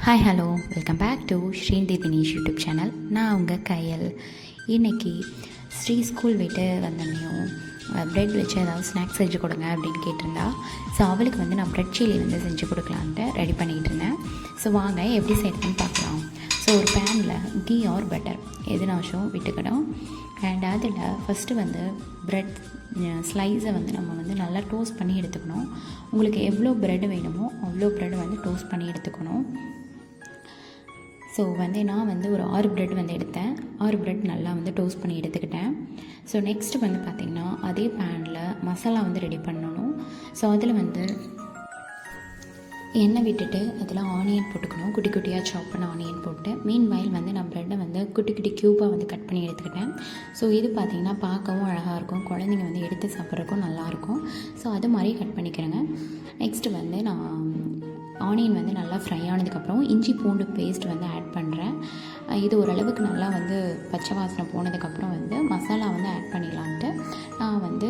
Hi hello welcome back to ஸ்ரீந்தி Dinesh YouTube channel. நான் உங்கள் கையல். இன்றைக்கி ஸ்ரீ ஸ்கூல் விட்டு வந்தோடனையும் ப்ரெட் வச்சு ஏதாவது ஸ்நாக்ஸ் செஞ்சு கொடுங்க அப்படின்னு கேட்டிருந்தா. ஸோ அவளுக்கு வந்து நான் ப்ரெட் சில்லி வந்து செஞ்சு கொடுக்கலான்ட்டு ரெடி பண்ணிகிட்டு இருந்தேன். ஸோ வாங்க எப்படி செய்யணும்னு பார்க்கலாம். ஸோ ஒரு பேனில் கீ ஆர் பட்டர் எதுனாச்சும் விட்டுக்கணும். அண்ட் அதில் ஃபஸ்ட்டு வந்து ப்ரெட் ஸ்லைஸை வந்து நம்ம வந்து நல்லா டோஸ்ட் பண்ணி எடுத்துக்கணும். உங்களுக்கு எவ்வளோ ப்ரெட் வேணுமோ அவ்வளோ ப்ரெட் வந்து டோஸ்ட் பண்ணி எடுத்துக்கணும். ஸோ வந்து நான் வந்து ஒரு 6 ப்ரெட் வந்து எடுத்தேன். 6 ப்ரெட் நல்லா வந்து டோஸ்ட் பண்ணி எடுத்துக்கிட்டேன். ஸோ நெக்ஸ்ட்டு வந்து பார்த்திங்கன்னா அதே பேனில் மசாலா வந்து ரெடி பண்ணணும். ஸோ அதில் வந்து எண்ணெய் விட்டுட்டு அதில் ஆனியன் போட்டுக்கணும். குட்டி குட்டியாக சாப் பண்ண ஆனியன் போட்டு மீன்வைல் வந்து நான் ப்ரெட்டை வந்து குட்டி குட்டி க்யூப்பாக வந்து கட் பண்ணி எடுத்துக்கிட்டேன். ஸோ இது பார்த்திங்கன்னா பார்க்கவும் அழகாக இருக்கும், குழந்தைங்க வந்து எடுத்து சாப்பிட்றதுக்கும் நல்லாயிருக்கும். ஸோ அது மாதிரி கட் பண்ணிக்கிறேங்க. நெக்ஸ்ட்டு வந்து நான் ஆனியன் வந்து நல்லா ஃப்ரை ஆனதுக்கப்புறம் இஞ்சி பூண்டு பேஸ்ட் வந்து ஆட் பண்ணுறேன். இது ஓரளவுக்கு நல்லா வந்து பச்சை வாசனை போனதுக்கப்புறம் வந்து மசாலா வந்து ஆட் பண்ணிடலான்ட்டு நான் வந்து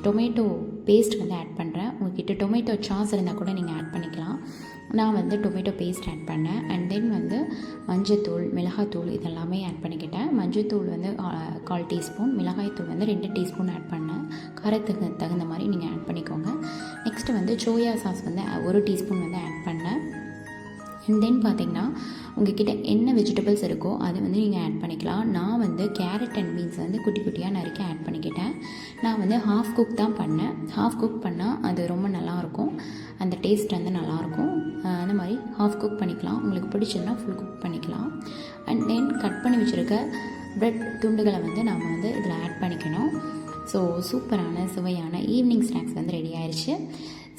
டொமேட்டோ பேஸ்ட் வந்து ஆட் பண்ணுறேன். உங்கள்கிட்ட டொமேட்டோ சாஸ் இருந்தால் கூட நீங்கள் ஆட் பண்ணிக்கலாம். நான் வந்து டொமேட்டோ பேஸ்ட் ஆட் பண்ணேன். அண்ட் தென் வந்து மஞ்சத்தூள், மிளகாய்த்தூள் இதெல்லாமே ஆட் பண்ணிக்கிட்டேன். மஞ்சத்தூள் வந்து 1/4 டீஸ்பூன், மிளகாய்த்தூள் வந்து 2 டீஸ்பூன் ஆட் பண்ணேன். காரத்துக்கு தகுந்த மாதிரி நீங்கள் ஆட் பண்ணிக்கோங்க. நெக்ஸ்ட்டு வந்து சோயா சாஸ் வந்து 1 டீஸ்பூன் வந்து ஆட் பண்ணேன். அண்ட் தென் பார்த்திங்கன்னா உங்கள்கிட்ட என்ன வெஜிடபிள்ஸ் இருக்கோ அதை வந்து நீங்கள் ஆட் பண்ணிக்கலாம். நான் வந்து கேரட் அண்ட் பீன்ஸ் வந்து குட்டி குட்டியாக நறுக்கி ஆட் பண்ணிக்கிட்டேன். நான் வந்து ஹாஃப் குக் தான் பண்ணேன். ஹாஃப் குக் பண்ணால் அது ரொம்ப நல்லாயிருக்கும், அந்த டேஸ்ட் வந்து நல்லாயிருக்கும். அந்த மாதிரி ஹாஃப் குக் பண்ணிக்கலாம். உங்களுக்கு பிடிச்சதுன்னா ஃபுல் குக் பண்ணிக்கலாம். அண்ட் தென் கட் பண்ணி வச்சுருக்க ப்ரெட் துண்டுகளை வந்து நம்ம வந்து இதில் ஆட் பண்ணிக்கணும். ஸோ சூப்பரான சுவையான ஈவினிங் ஸ்நாக்ஸ் வந்து ரெடி ஆயிடுச்சு.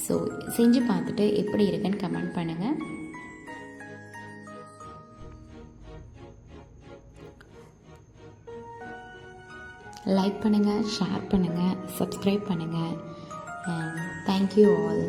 ஸோ செஞ்சு பார்த்துட்டு எப்படி இருக்குன்னு கமெண்ட் பண்ணுங்கள். லைக் பண்ணுங்கள், ஷேர் பண்ணுங்கள், சப்ஸ்கிரைப் பண்ணுங்கள். Thank you all.